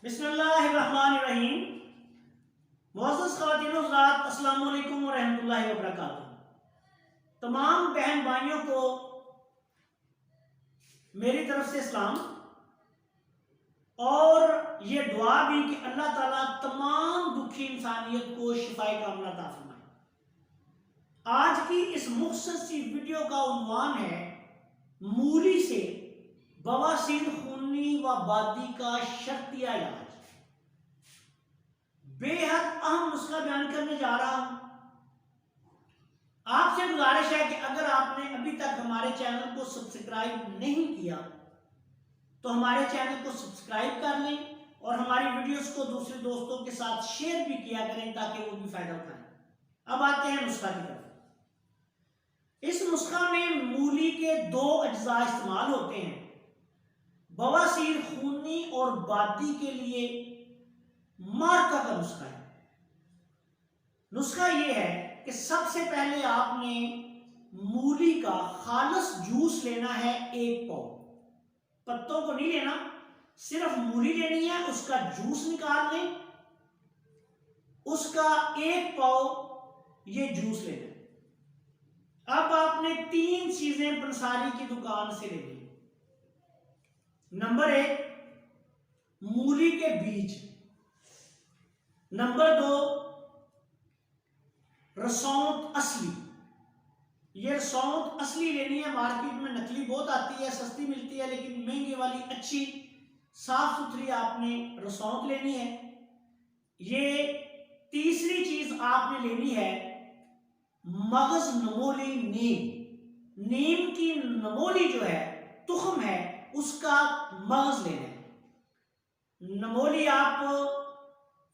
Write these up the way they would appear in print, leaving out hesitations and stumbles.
بسم اللہ الرحمن الرحیم۔ معزز خواتین و حضرات، السلام علیکم ورحمۃ اللہ وبرکاتہ۔ تمام بہن بھائیوں کو میری طرف سے اسلام اور یہ دعا بھی کہ اللہ تعالیٰ تمام دکھی انسانیت کو شفائے کاملہ عطا فرمائے۔ آج کی اس مختصر سی ویڈیو کا عنوان ہے مولی سے بواسیر خونی و بادی کا شرطیہ علاج۔ بے حد اہم نسخہ بیان کرنے جا رہا ہوں۔ آپ سے گزارش ہے کہ اگر آپ نے ابھی تک ہمارے چینل کو سبسکرائب نہیں کیا تو ہمارے چینل کو سبسکرائب کر لیں اور ہماری ویڈیوز کو دوسرے دوستوں کے ساتھ شیئر بھی کیا کریں تاکہ وہ بھی فائدہ اٹھائیں۔ اب آتے ہیں نسخہ کی طرف۔ اس نسخہ میں مولی کے دو اجزاء استعمال ہوتے ہیں۔ بواسیر خونی اور بادی کے لیے مارکا کا نسخہ ہے۔ نسخہ یہ ہے کہ سب سے پہلے آپ نے مولی کا خالص جوس لینا ہے 1 پاؤ۔ پتوں کو نہیں لینا، صرف مولی لینی ہے، اس کا جوس نکال لیں، اس کا 1 پاؤ یہ جوس لینا ہے۔ اب آپ نے 3 چیزیں پنساری کی دکان سے لینی۔ نمبر 1 مولی کے بیج، نمبر 2 رسوند اصلی۔ یہ رسوند اصلی لینی ہے، مارکیٹ میں نکلی بہت آتی ہے، سستی ملتی ہے، لیکن مہنگی والی اچھی صاف ستھری آپ نے رسوند لینی ہے۔ یہ تیسری چیز آپ نے لینی ہے مغز نمولی نیم۔ نیم کی نمولی جو ہے، تخم ہے، اس کا مغز لینا ہے۔ نمولی آپ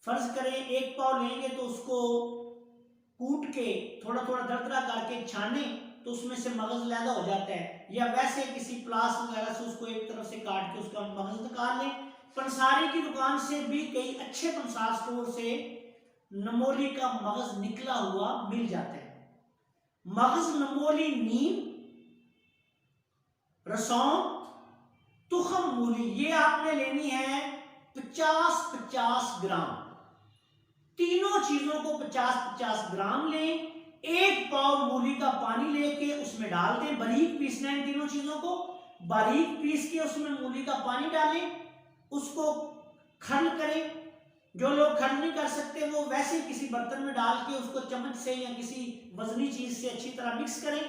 فرض کریں 1 پاؤ لیں گے تو اس کو کوٹ کے تھوڑا تھوڑا دردرا کر کے چھانیں تو اس میں سے مغز علیحدہ ہو جاتا ہے، یا ویسے کسی پلاس وغیرہ سے اس کو ایک طرف سے کاٹ کے اس کا مغز نکال لیں۔ پنساری کی دکان سے بھی کئی اچھے پنسار سٹور سے نمولی کا مغز نکلا ہوا مل جاتا ہے۔ مغز نمولی نیم، رسوند، تخم مولی، یہ آپ نے لینی ہے 50-50 گرام۔ تینوں چیزوں کو 50-50 گرام لیں۔ 1 پاؤ مولی کا پانی لے کے اس میں ڈال دیں، باریک پیسنا ہے۔ تینوں چیزوں کو باریک پیس کے اس میں مولی کا پانی ڈالیں، اس کو کھرل کریں۔ جو لوگ کھرل نہیں کر سکتے وہ ویسے کسی برتن میں ڈال کے اس کو چمچ سے یا کسی وزنی چیز سے اچھی طرح مکس کریں۔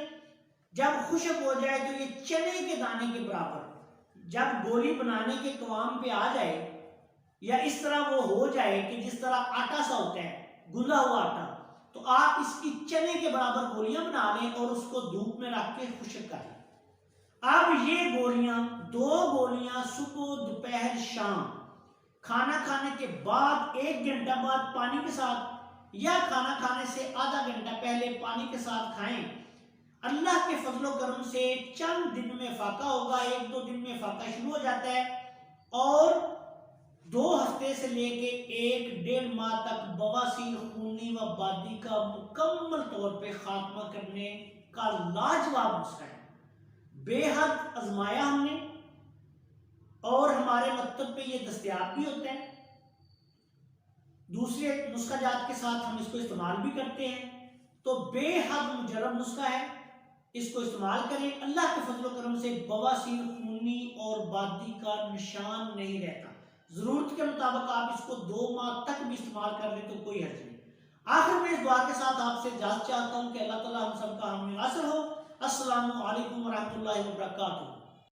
جب خشک ہو جائے تو یہ چنے کے دانے کے برابر، جب گولی بنانے کے قوام پہ آ جائے یا اس طرح وہ ہو جائے کہ جس طرح آٹا سا ہوتا ہے، گندا ہوا آٹا، تو آپ اس کی چنے کے برابر گولیاں بنا لیں اور اس کو دھوپ میں رکھ کے خشک کر لیں۔ اب یہ گولیاں 2 گولیاں صبح، دوپہر، شام، کھانا کھانے کے بعد 1 گھنٹہ بعد پانی کے ساتھ یا کھانا کھانے سے آدھا گھنٹہ پہلے پانی کے ساتھ کھائیں۔ اللہ کے فضل و کرم سے چند دن میں فاقہ ہوگا، 1-2 دن میں فاقہ شروع ہو جاتا ہے، اور 2 ہفتے سے لے کے 1-1.5 ماہ تک بواسیر خونی و بادی کا مکمل طور پہ خاتمہ کرنے کا لاجواب نسخہ ہے۔ بے حد آزمایا ہم نے اور ہمارے مکتب پہ یہ دستیاب بھی ہوتا ہے۔ دوسرے نسخہ جات کے ساتھ ہم اس کو استعمال بھی کرتے ہیں، تو بے حد مجرب نسخہ ہے، اس کو استعمال کریں۔ اللہ کے فضل و کرم سے بواسیر خونی اور بادی کا نشان نہیں رہتا۔ ضرورت کے مطابق آپ اس کو 2 ماہ تک بھی استعمال کر لیں تو کوئی حرج نہیں۔ آخر میں اس دعا کے ساتھ آپ سے اجازت چاہتا ہوں کہ اللہ تعالیٰ ہم سب کا حامی ناصر ہو۔ السلام علیکم ورحمۃ اللہ وبرکاتہ۔